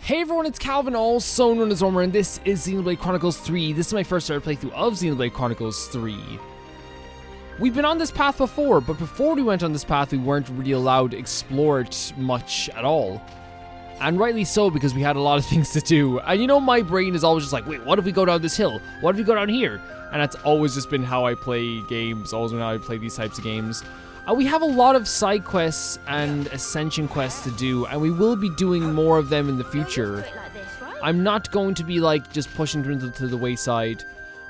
Hey everyone, it's Calvin, also known as Romer, and this is Xenoblade Chronicles 3. This is my first ever playthrough of Xenoblade Chronicles 3. We've been on this path before, but before we went on this path, we weren't really allowed to explore it much at all. And rightly so, because we had a lot of things to do. And you know, my brain is always just like, wait, what if we go down this hill? What if we go down here? And that's always just been how I play games, always been how I play these types of games. We have a lot of side quests and ascension quests to do, and we will be doing more of them in the future. I'm not going to be like just pushing them to the wayside.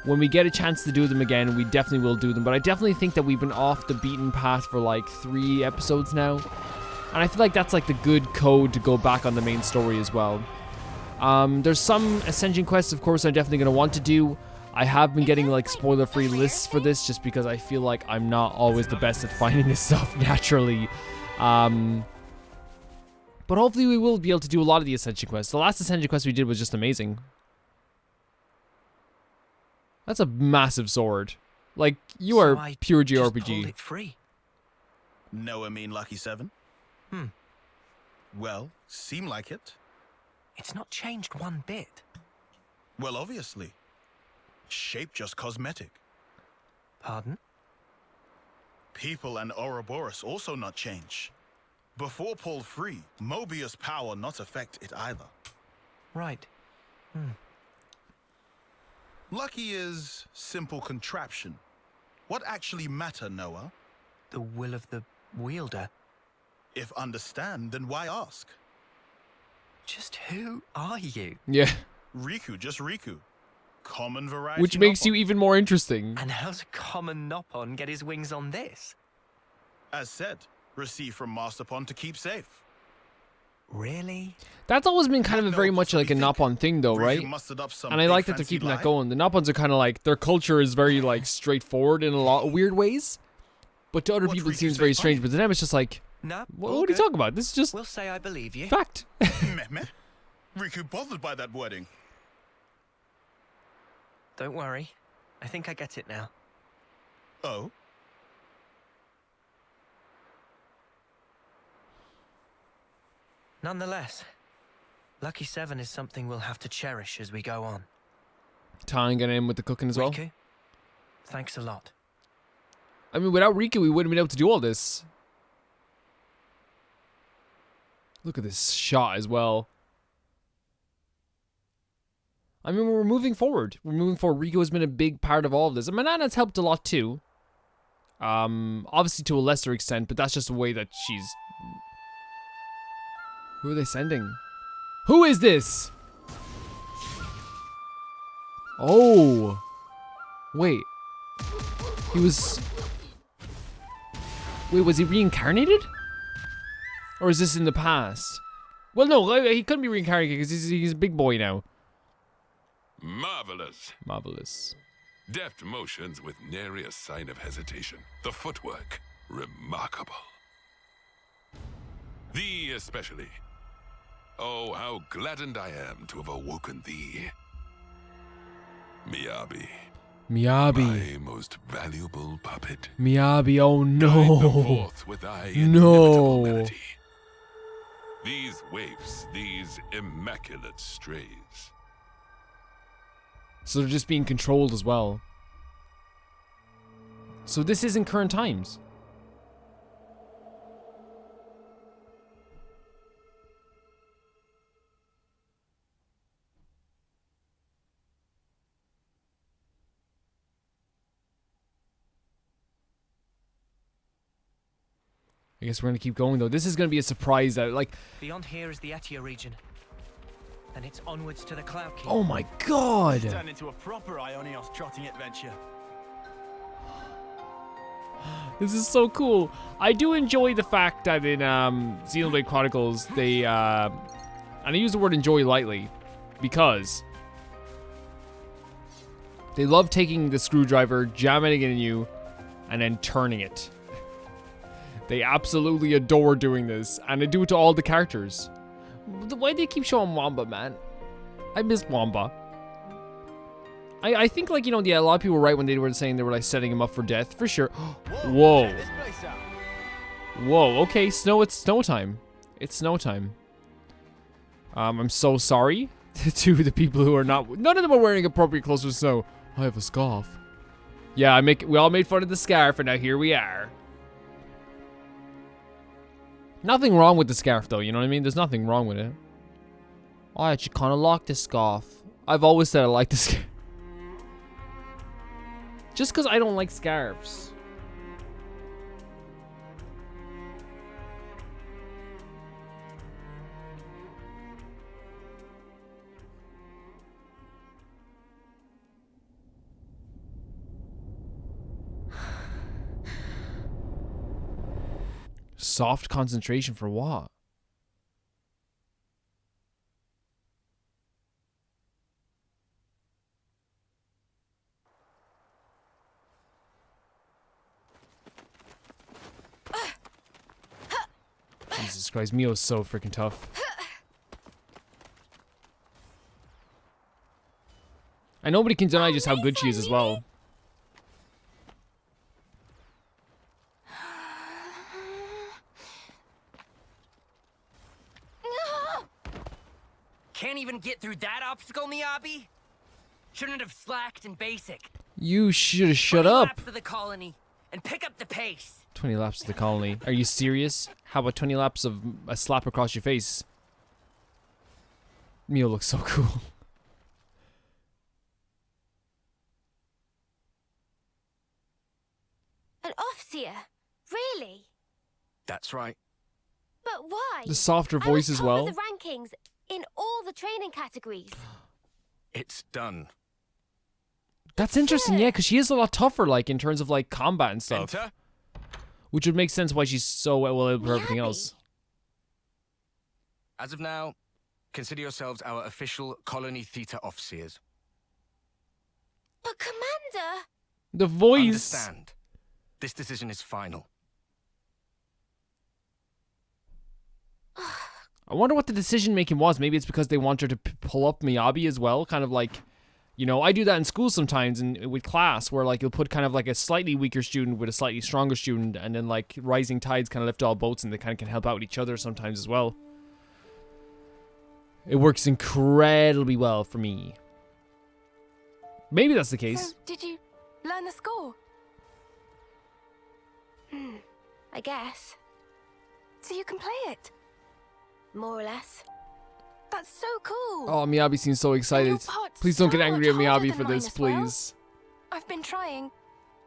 When we get a chance to do them again, we definitely will do them, but I definitely think that we've been off the beaten path for like 3 episodes now. And I feel like that's like the good code to go back on the main story as well. There's some ascension quests, of course, I'm definitely going to want to do. I have been getting like spoiler-free lists for this just because I feel like I'm not always the best at finding this stuff naturally. But hopefully we will be able to do a lot of the ascension quests. The last ascension quest we did was just amazing. That's a massive sword. Like, you are pure JRPG. It free. No, I mean Lucky 7? Well, seem like it. It's not changed one bit. Well, obviously. Shape just cosmetic. Pardon? People and Ouroboros also not change. Before pulled free, Mobius power not affect it either. Right. Lucky is simple contraption. What actually matter, Noah? The will of the wielder. If understand, then why ask? Just who are you? Yeah. Riku, just Riku. Common variety. Which makes you even more interesting. And how's a common Nopon get his wings on this? As said, receive from Masterpon to keep safe. Really? That's always been kind of a very much like a Nopon thing though, right? And I like that they're keeping that going. The Nopons are kind of like, their culture is very like straightforward in a lot of weird ways. But to other people it seems very strange, but to them it's just like, No. what are you talking about? This is just We'll say I believe you. fact. Meh meh. Riku bothered by that wording. Don't worry. I think I get it now. Oh? Nonetheless, Lucky 7 is something we'll have to cherish as we go on. Tying it in with the cooking as well. Riku, thanks a lot. I mean, without Riku, we wouldn't have been able to do all this. Look at this shot as well. I mean, we're moving forward. We're moving forward. Riku has been a big part of all of this. And Manana's helped a lot too. Obviously to a lesser extent, but that's just the way that she's... Who are they sending? Who is this? Oh. Wait. He was... Wait, was he reincarnated? Or is this in the past? Well, no, he couldn't be reincarnated because he's a big boy now. Marvelous. Marvelous. Deft motions with nary a sign of hesitation. The footwork, remarkable. Thee especially. Oh, how gladdened I am to have awoken thee. MIYABI. MIYABI. My most valuable puppet. MIYABI, oh Guide them no. forth with thy No. inimitable melody. These waifs, these immaculate strays. So they're just being controlled as well. So this isn't current times. I guess we're gonna keep going though. This is gonna be a surprise that like... Beyond here is the Etia region. And it's onwards to the Cloud King. Oh my god! Turned into a proper Ionios trotting adventure. This is so cool. I do enjoy the fact that in Xenoblade Chronicles, they, and I use the word enjoy lightly, because they love taking the screwdriver, jamming it in you, and then turning it. They absolutely adore doing this, and they do it to all the characters. Why do they keep showing Wamba, man? I miss Wamba. I think, like, you know, yeah, a lot of people were right when they were saying they were, like, setting him up for death, for sure. Whoa. Check this place out. Whoa, okay, it's snow time. It's snow time. I'm so sorry to the people who are not. None of them are wearing appropriate clothes for snow. I have a scarf. Yeah, we all made fun of the scarf, and now here we are. Nothing wrong with the scarf, though. You know what I mean? There's nothing wrong with it. I actually kind of like this scarf. I've always said I like this scarf. Just because I don't like scarves. Soft concentration for what? Jesus Christ, Mio's so freaking tough. And nobody can deny just how good she is as well. Can't even get through that obstacle, MIYABI? Shouldn't have slacked in basic. You should have shut up. Laps to the colony and pick up the pace. 20 laps to the colony. Are you serious? How about 20 laps of a slap across your face? Mio looks so cool. An Offseer? Really? That's right. But why? The softer I voice was as top well. of the rankings in all the training categories. It's done. That's interesting, yeah, because she is a lot tougher, like, in terms of, like, combat and stuff. Enter. Which would make sense why she's so well able for everything MIYABI. else. As of now, consider yourselves our official Colony Theta Officers. But Commander! The voice. Understand. This decision is final. I wonder what the decision making was. Maybe it's because they want her to pull up MIYABI as well. Kind of like, you know, I do that in school sometimes and with class where like you'll put kind of like a slightly weaker student with a slightly stronger student, and then like rising tides kind of lift all boats and they kind of can help out each other sometimes as well. It works incredibly well for me. Maybe that's the case. So, did you learn the score? I guess. So you can play it? More or less. That's so cool. Oh, MIYABI seems so excited. your part's Please don't get so angry at much harder MIYABI than for mine this, as well. please. I've been trying,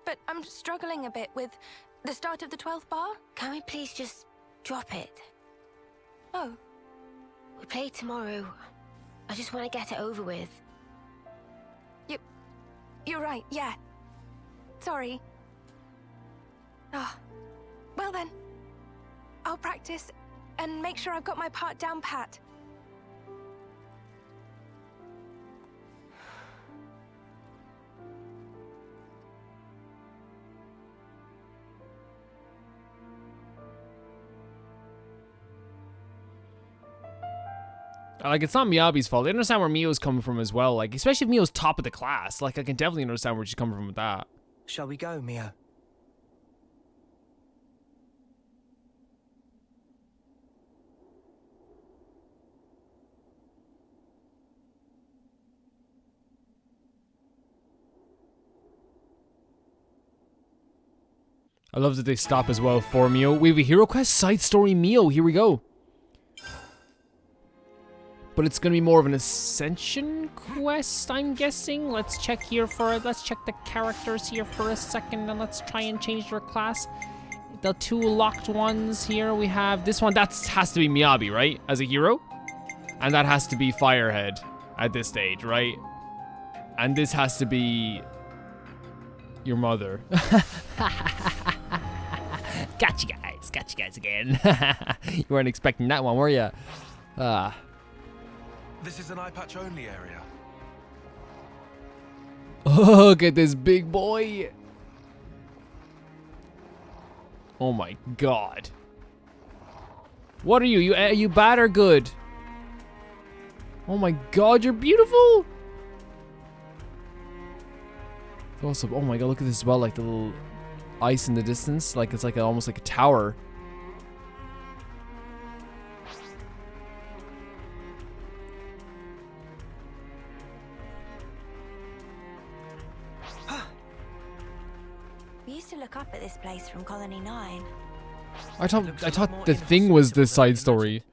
but I'm struggling a bit with the start of the 12th bar. Can we please just drop it? Oh. We play tomorrow. I just want to get it over with. You're right, yeah. Sorry. Oh. Well then. I'll practice and make sure I've got my part down pat. Like, it's not MIYABI's fault. I understand where Mio's coming from as well. Like, especially if Mio's top of the class. Like, I can definitely understand where she's coming from with that. Shall we go, Mio? I love that they stop as well for Mio. We have a hero quest, side story Mio. Here we go. But it's gonna be more of an ascension quest, I'm guessing. Let's check here for let's check the characters here for a second, and let's try and change their class. The two locked ones here we have this one. That has to be MIYABI, right? As a hero, and that has to be Firehead at this stage, right? And this has to be your mother. Got you guys again. You weren't expecting that one, were you? This is an eye patch only area. Oh, look at this big boy. Oh my god. What are you? Are you bad or good? Oh my god, you're beautiful. Also, oh my god, look at this as well, like the little ice in the distance, like it's like almost like a tower. used to look up at this place from Colony 9. I Looks a lot thought more the thing was the inhospitable than side story.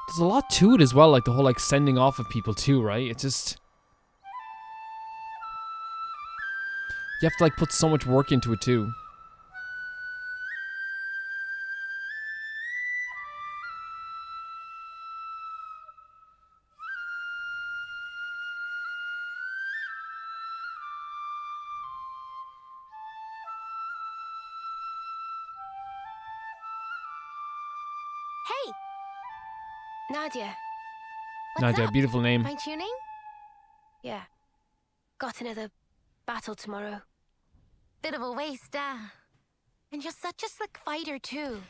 There's a lot to it as well, like the whole like sending off of people too, right? It's just you have to like put so much work into it too. Hey! Nadia. What's Nadia, up? beautiful name. Fine tuning? Yeah. Got another battle tomorrow. Bit of a waste, and you're such a slick fighter, too.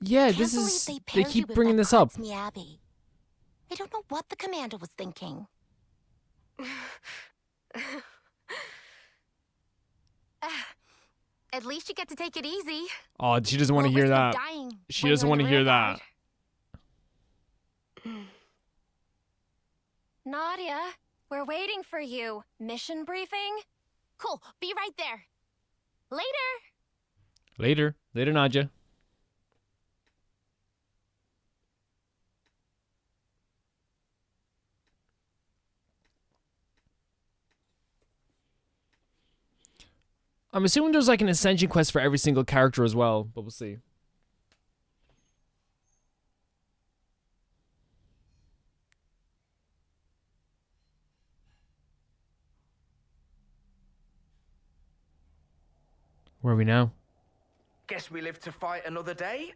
Yeah, Can't this believe is they they paired keep you with bringing that this up. God's MIYABI. I don't know what the commander was thinking. At least you get to take it easy. Oh, she doesn't want to No hear risk of that. dying She when doesn't you're want in to the hear rear that. guard. Nadia, we're waiting for you. Mission briefing? Cool, be right there. Later. Later, Nadia. I'm assuming there's like an ascension quest for every single character as well, but we'll see. Where are we now? Guess we live to fight another day?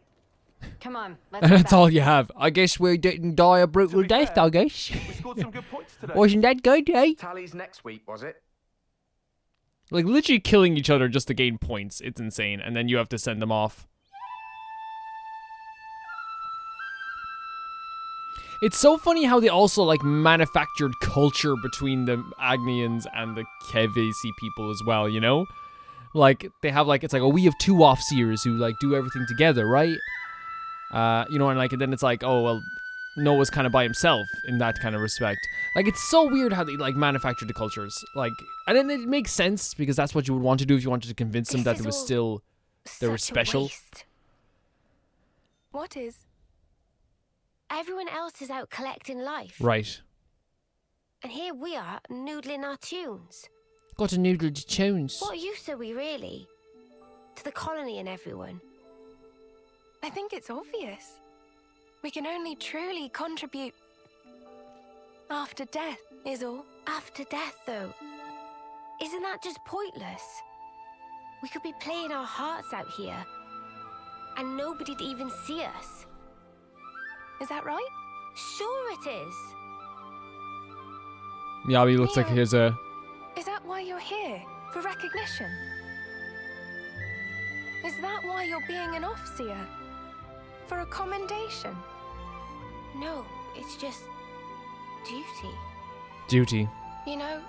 Come on, That's all you have. I guess we didn't die a brutal death, I guess. We scored some good points today. Wasn't that good, eh? Tallies next week, was it? Like, literally killing each other just to gain points. It's insane. And then you have to send them off. It's so funny how they also, like, manufactured culture between the Agnians and the Kevesi people as well, you know? Like, they have, like, it's like, oh, we have two Offseers who, like, do everything together, right? You know, and, like, and then it's like, oh, well, Noah's kind of by himself in that kind of respect. Like, it's so weird how they, like, manufacture the cultures. Like, and then it makes sense because that's what you would want to do if you wanted to convince them that This it was is all still, they were such a special. waste. What is? Everyone else is out collecting life. Right. And here we are, noodling our tunes. Got a noodle to tunes. What use are we really? To the colony and everyone. I think it's obvious. We can only truly contribute after death, is all. After death, though, isn't that just pointless? We could be playing our hearts out here, and nobody'd even see us. Is that right? Sure it is. MIYABI looks like Mio. here's a... Is that why you're here? For recognition? Is that why you're being an Offseer? For a commendation? No, it's just duty. duty. You know,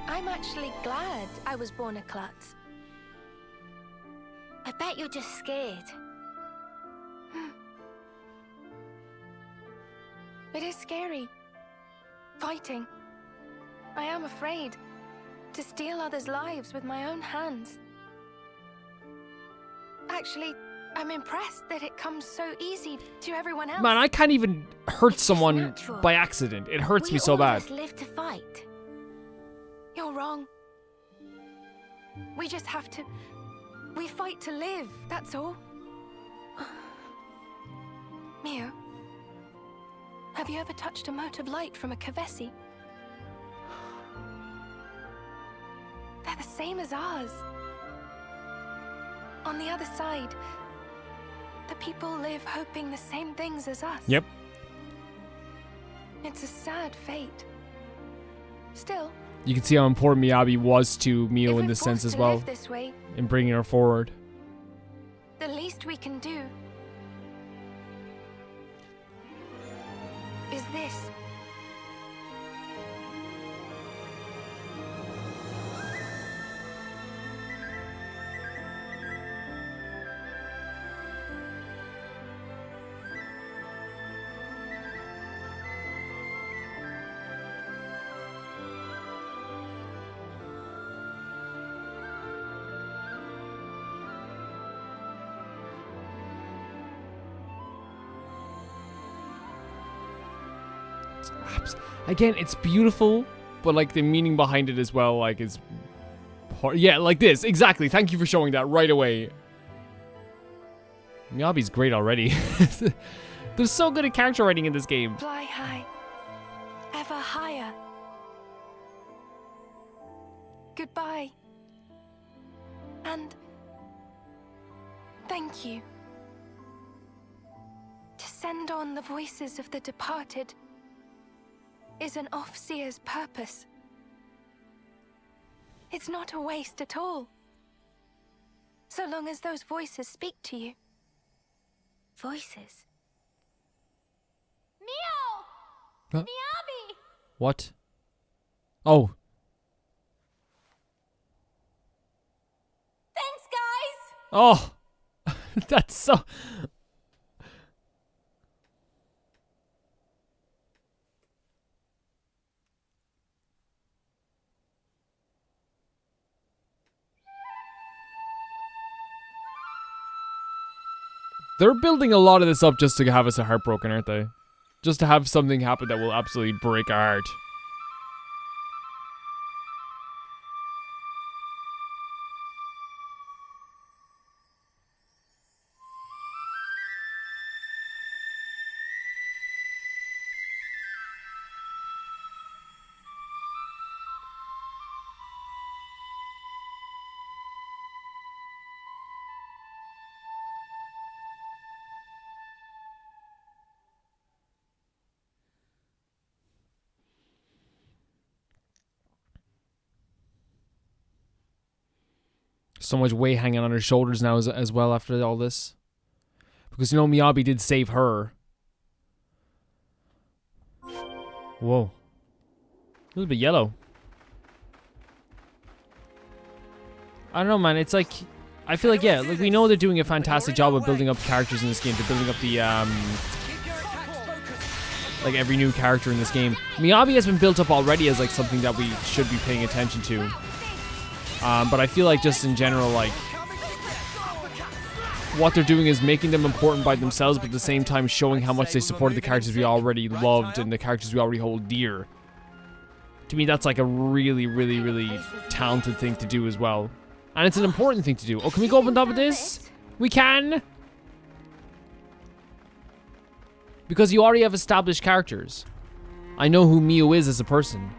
I'm actually glad I was born a klutz. I bet you're just scared. It is scary. Fighting. I am afraid to steal others' lives with my own hands. Actually, I'm impressed that it comes so easy to everyone else. Man, I can't even hurt It's just someone natural. by accident. It hurts We me so all bad. just live to fight. You're wrong. We just have to... We fight to live, that's all. Mio, have you ever touched a mote of light from a Kevesi? They're the same as ours. On the other side, the people live hoping the same things as us. Yep. It's a sad fate. Still, You can see how important MIYABI was to if Mio in we're this sense forced as to well, live this way, in bringing her forward. the least best we can do is this. Again, it's beautiful, but like the meaning behind it as well, like is hard. Yeah, like this. Exactly. Thank you for showing that right away. MIYABI's great already. They're so good at character writing in this game. Fly high, ever higher. Goodbye. And thank you. To send on the voices of the departed is an Offseer's purpose. It's not a waste at all, so long as those voices speak to you. Voices? MIO! Huh? MIYABI! What? Oh. Thanks, guys! Oh. That's so... They're building a lot of this up just to have us heartbroken, aren't they? Just to have something happen that will absolutely break our heart. So much weight hanging on her shoulders now as well after all this. Because, you know, MIYABI did save her. Whoa. A little bit yellow. I don't know, man. It's like... I feel like, yeah, like we know they're doing a fantastic job of building up characters in this game. They're building up the, like every new character in this game. MIYABI has been built up already as like something that we should be paying attention to. But I feel like just in general, like, what they're doing is making them important by themselves, but at the same time showing how much they supported the characters we already loved and the characters we already hold dear. To me, that's like a really, really, really talented thing to do as well. And it's an important thing to do. Oh, can we go up on top of this? We can! Because you already have established characters. I know who MIO is as a person.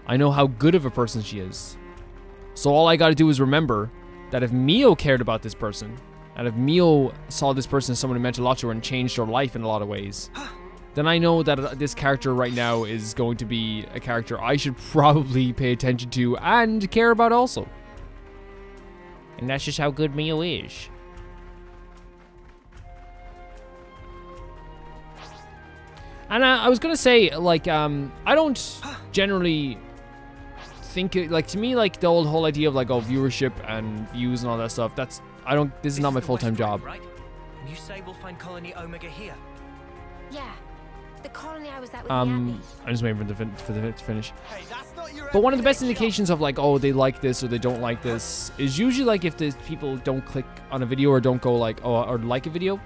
I know how good of a person she is. So all I gotta do is remember that if MIO cared about this person, and if MIO saw this person as someone who meant a lot to her and changed her life in a lot of ways, then I know that this character right now is going to be a character I should probably pay attention to and care about also. And that's just how good MIO is. And I was gonna say, like, I don't generally think it, like, to me, like the whole idea of like, oh, viewership and views and all that stuff, that's, I don't, this is not my full-time job. Right? And you say we'll find Colony Omega here? Yeah, the colony I was at with I'm just waiting for the to finish. But one of the best indications of like, oh, they like this or they don't like this is usually like if the people don't click on a video or don't go like, oh, or like a video.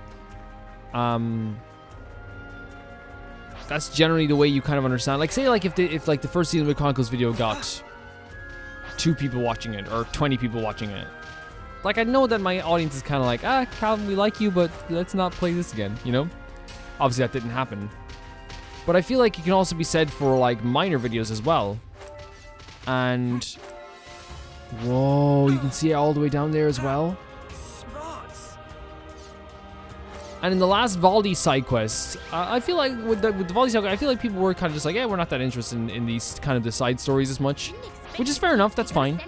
That's generally the way you kind of understand. Like, say like if like the first Xenoblade Chronicles video got 2 people watching it or 20 people watching it, like I know that my audience is kind of like, ah, Calvin, we like you, but let's not play this again, you know? Obviously that didn't happen. But I feel like it can also be said for like minor videos as well. And whoa, you can see it all the way down there as well. And in the last Valdi side quest, I feel like with the Valdi side quest, I feel like people were kind of just like, yeah, we're not that interested in these kind of the side stories as much. Which is fair enough, that's fine.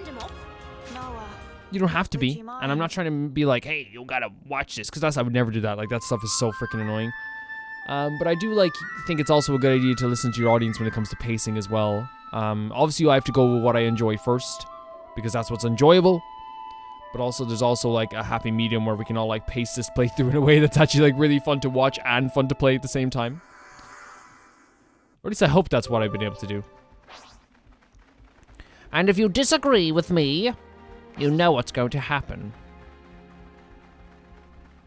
You don't have to Would be. you And I'm not mind? trying to be like, hey, you gotta watch this. Because I would never do that. Like, that stuff is so freaking annoying. But I do, like, think it's also a good idea to listen to your audience when it comes to pacing as well. Obviously, I have to go with what I enjoy first. Because that's what's enjoyable. But also, there's also, like, a happy medium where we can all, like, pace this playthrough in a way that's actually, like, really fun to watch and fun to play at the same time. Or at least I hope that's what I've been able to do. And if you disagree with me, you know what's going to happen.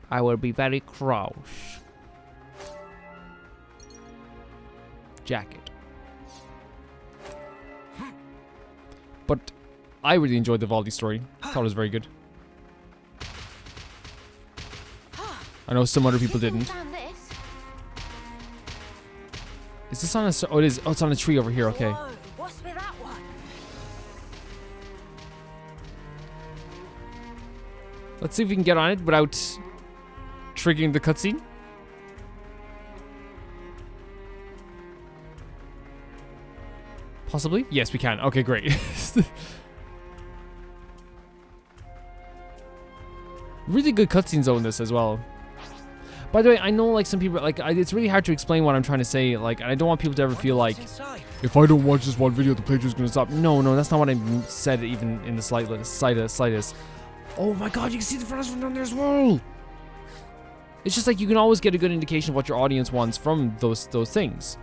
I will be very cross. Jacket. But I really enjoyed the Valdi story. Thought it was very good. I know some other people didn't. Found this. Is this on a... Oh, it is. Oh, it's on a tree over here. Okay. Whoa, what's with that one? Let's see if we can get on it without triggering the cutscene. Possibly? Yes, we can. Okay, great. Really good cutscenes though in this as well. By the way, I know like some people like it's really hard to explain what I'm trying to say. Like, and I don't want people to ever feel like if I don't watch this one video, the playthrough's gonna stop. No, that's not what I said even in the slightest. Oh my god, you can see the furnace from down there as well. It's just like you can always get a good indication of what your audience wants from those things.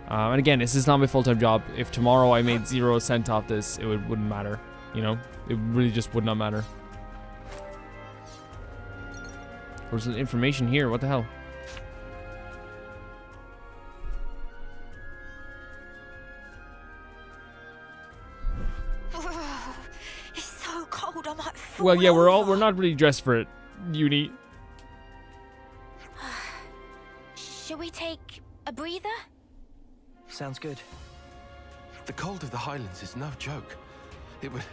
And again, this is not my full-time job. If tomorrow I made 0 cent off this, it wouldn't matter. You know, it really just would not matter. There's information here. What the hell? It's so cold, I might fall Well, yeah, we're over. not really dressed for it, Uni. Should we take a breather? Sounds good. The cold of the Highlands is no joke. It would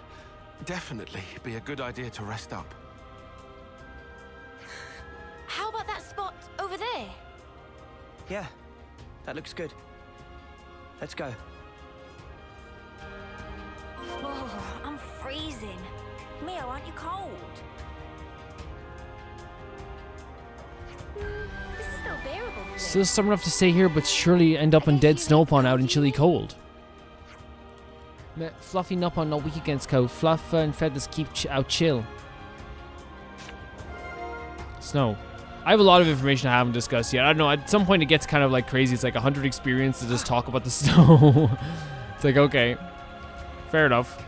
definitely be a good idea to rest up. How about that spot over there? Yeah, that looks good. Let's go. Oh, I'm freezing. Mio, aren't you cold? This is still bearable for me. Still summer enough to stay here, but surely end up in dead snow pond out in chilly cold. Fluffy Nuppon not weak against cold. Fluff and feathers keep out chill. Snow. I have a lot of information I haven't discussed yet. I don't know, at some point it gets kind of like crazy. It's like 100 experience to just talk about the snow. It's like, okay. Fair enough.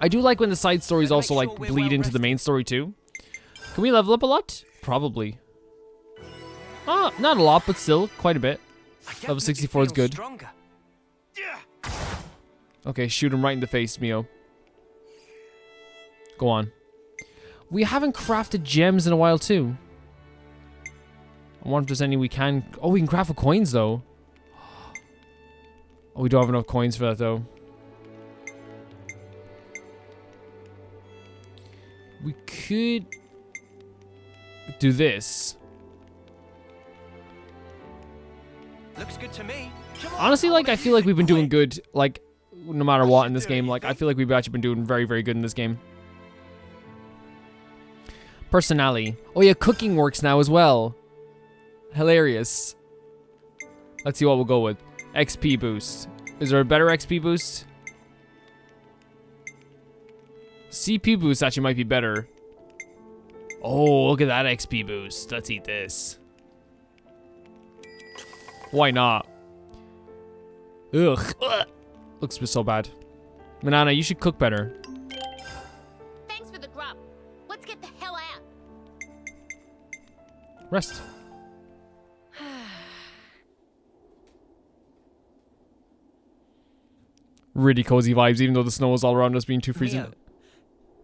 I do like when the side stories also like bleed into the main story too. Can we level up a lot? Probably. Not a lot, but still quite a bit. Level 64 is good. Stronger. Okay, shoot him right in the face, Mio. Go on. We haven't crafted gems in a while too. I wonder if there's any we can... Oh, we can craft with coins though. Oh, we don't have enough coins for that though. We could do this. Looks good to me. Honestly, like, I feel like we've been doing good, like, no matter what in this game. Like, I feel like we've actually been doing very, very good in this game. Personality. Oh yeah, cooking works now as well. Hilarious. Let's see what we'll go with. XP boost. Is there a better XP boost? CP boost actually might be better. Oh, look at that XP boost. Let's eat this. Why not? Ugh. Looks so bad. Manana, you should cook better. Thanks for the grub. Let's get the hell out. Rest. Really cozy vibes, even though the snow is all around us being too freezing. Mio,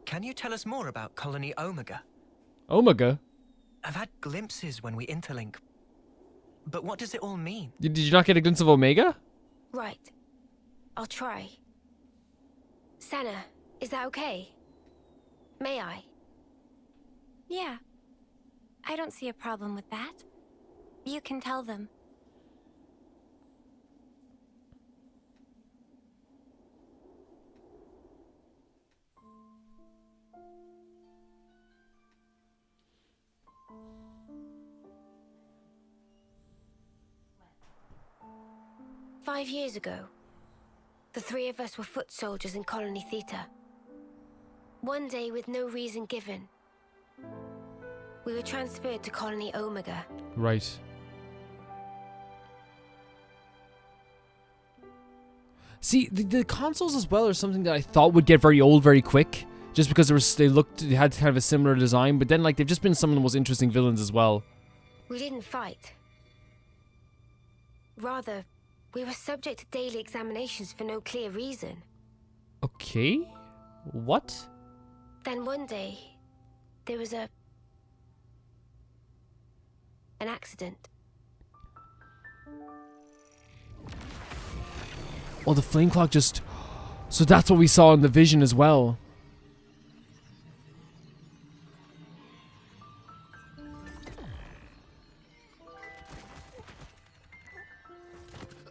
can you tell us more about Colony Omega? Omega? I've had glimpses when we interlink. But what does it all mean? Did you not get a glimpse of Omega? Right. I'll try. Sana, is that okay? May I? Yeah. I don't see a problem with that. You can tell them. 5 years ago, the three of us were foot soldiers in Colony Theta. One day, with no reason given, we were transferred to Colony Omega. Right. See, the consoles as well are something that I thought would get very old very quick, just because they had kind of a similar design, but then like they've just been some of the most interesting villains as well. We didn't fight. Rather, we were subject to daily examinations for no clear reason. Okay? What? Then one day, there was an accident. Oh, the flame clock just... So that's what we saw in the vision as well.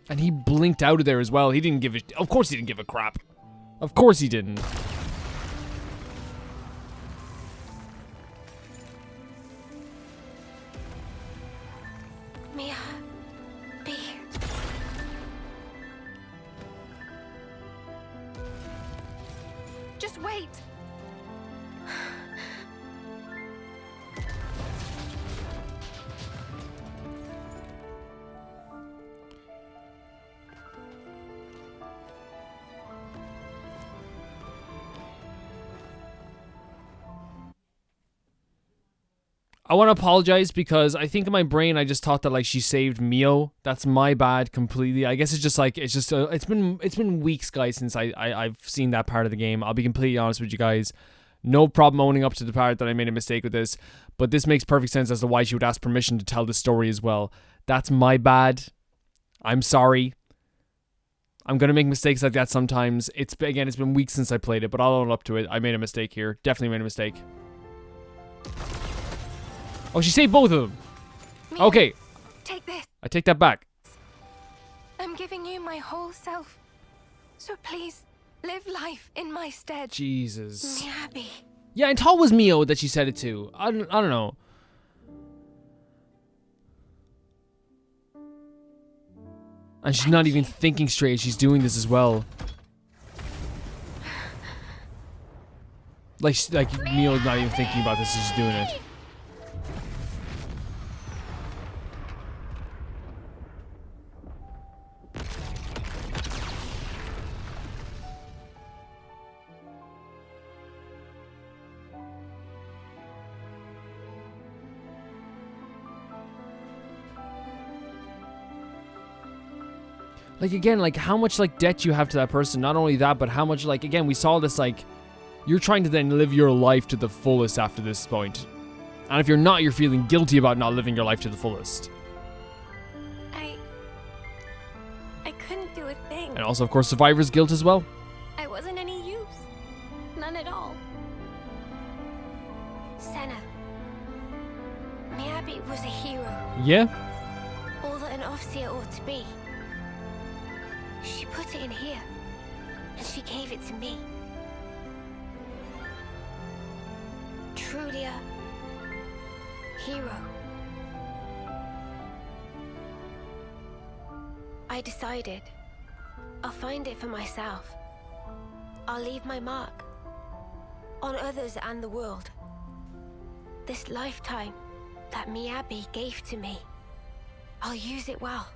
And he blinked out of there as well. He didn't give a... Of course he didn't give a crap. Of course he didn't. MIYABI. Just wait. I want to apologize because I think in my brain I just thought that like she saved MIO. That's my bad completely. I guess it's just like it's been weeks, guys, since I've seen that part of the game. I'll be completely honest with you guys. No problem owning up to the part that I made a mistake with this, but this makes perfect sense as to why she would ask permission to tell the story as well. That's my bad. I'm sorry. I'm gonna make mistakes like that sometimes. It's been weeks since I played it, but I'll own up to it. I made a mistake here. Definitely made a mistake. Oh, she saved both of them. MIYA, Okay. Take this. I take that back. I'm giving you my whole self. So please, live life in my stead. Jesus. MIYABI. Yeah, and Tal was MIO that she said it to. I don't know. And she's not even thinking straight. She's doing this as well. Like MIO's not even thinking about this. She's doing it. Like, again, like, how much, like, debt you have to that person. Not only that, but how much, like, again, we saw this, like, you're trying to then live your life to the fullest after this point. And if you're not, you're feeling guilty about not living your life to the fullest. I couldn't do a thing. And also, of course, survivor's guilt as well. I wasn't any use. None at all. Senna. MIYABI was a hero. Yeah? All that an officer ought to be. She put it in here, and she gave it to me. Truly a hero. I decided I'll find it for myself. I'll leave my mark on others and the world. This lifetime that MIYABI gave to me, I'll use it well.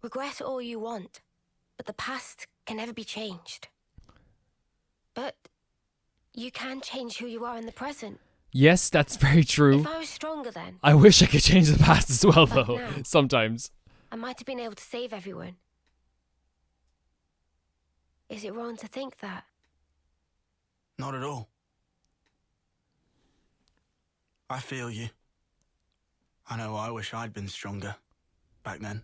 Regret all you want, but the past can never be changed. But you can change who you are in the present. Yes, that's very true. If I was stronger then, I wish I could change the past as well, But though. now- Sometimes. I might have been able to save everyone. Is it wrong to think that? Not at all. I feel you. I know I wish I'd been stronger back then.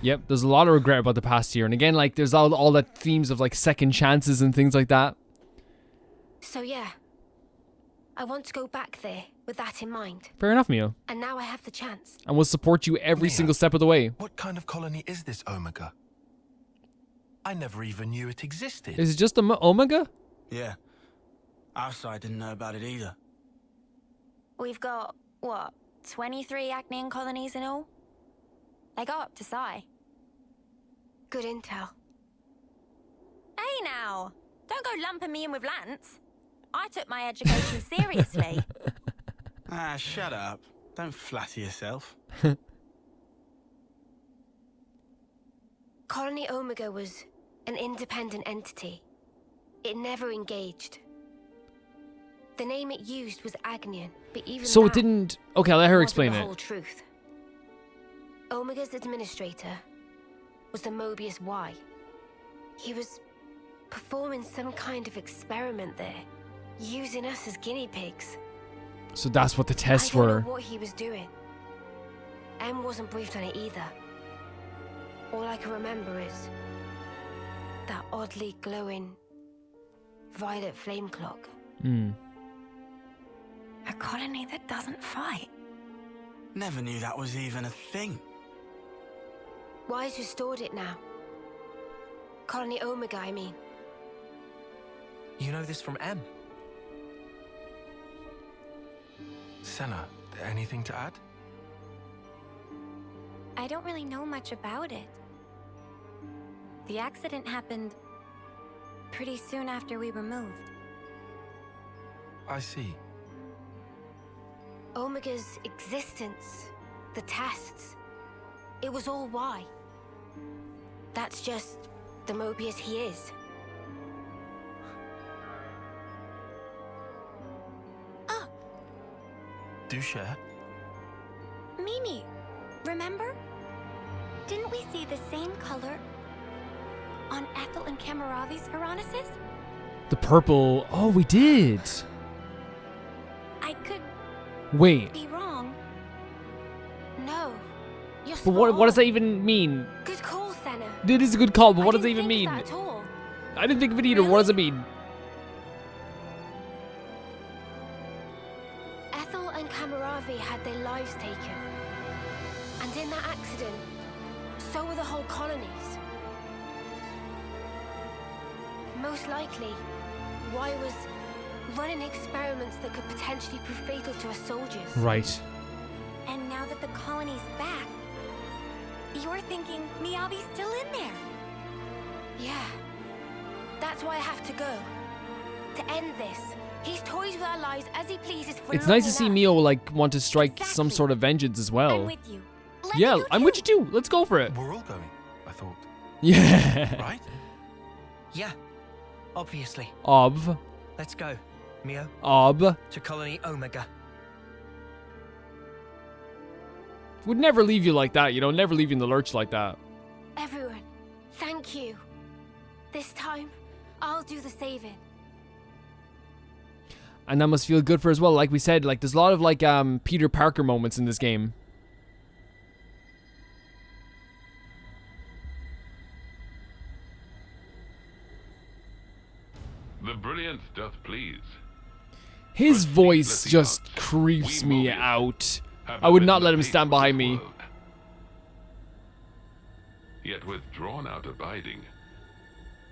Yep, there's a lot of regret about the past year. And again, like, there's all that themes of, like, second chances and things like that. So yeah, I want to go back there with that in mind. Fair enough, Mio. And now I have the chance. And we'll support you every Mia, single step of the way. What kind of colony is this Omega? I never even knew it existed. Is it just a Omega? Yeah. Our side didn't know about it either. We've got, what, 23 Acnean colonies in all? They go up to Psi. Good intel. Hey now! Don't go lumping me in with Lance. I took my education seriously. Ah, shut up. Don't flatter yourself. Colony Omega was an independent entity. It never engaged. The name it used was Agnian, but even So it that didn't... Okay, I'll let her wasn't explain the it. whole truth. Omega's administrator was the Mobius Y. He was performing some kind of experiment there, using us as guinea pigs. So that's what the tests I don't were. know what he was doing. M wasn't briefed on it either. All I can remember is that oddly glowing violet flame clock. Hmm. A colony that doesn't fight. Never knew that was even a thing. Wise restored it now. Colony Omega, I mean. You know this from M? Senna, anything to add? I don't really know much about it. The accident happened pretty soon after we were moved. I see. Omega's existence, the tests, it was all Y. That's just the Mobius he is. Oh, Do share. Mimi, remember? Didn't we see the same color on Ethel and Kamaravi's Veronicus? The purple... Oh, we did. I could Wait. be wrong. No, you're But what spot does that on. even mean? Good call, Senna. It is a good call, but I what does that didn't even think mean? of that at all. I didn't think of it either. What does it mean? Ethel and Kamaravi had their lives taken. And in that accident, so were the whole colonies. Most likely, Y was running experiments that could potentially prove fatal to us soldiers. Right. And now that the colony's back, you're thinking MIYABI's still in there. Yeah. That's why I have to go. To end this. He's toys with our lives as he pleases for It's long nice to see enough. Mio, like, want to strike some Exactly. sort of vengeance as I'm well. with you. Let me Yeah, go I'm too. with you too. Let's go for it. We're all going, I thought. Yeah. Right? Yeah, obviously. Ob. Let's go, Mio, Ob. to Colony Omega. Would never leave you like that, you know, never leave you in the lurch like that. Everyone, thank you. This time, I'll do the saving. And that must feel good for as well. Like we said, like there's a lot of like Peter Parker moments in this game. The brilliance doth please. His But voice sleepless just yachts, creeps we me Mobius out. have I would the not let written him fate stand for this behind me. world. Yet with drawn out abiding,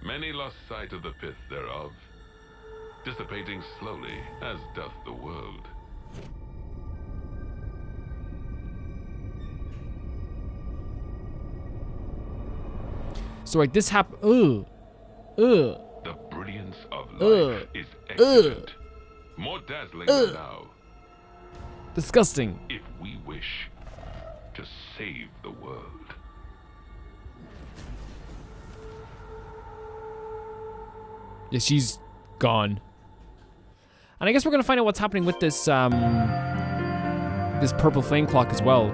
many lost sight of the pith thereof, dissipating slowly as doth the world. So like this happened. The brilliance of life is excellent, more dazzling than now, Disgusting. if we wish to save the world. Yeah, she's gone. And I guess we're gonna find out what's happening with this this purple flame clock as well.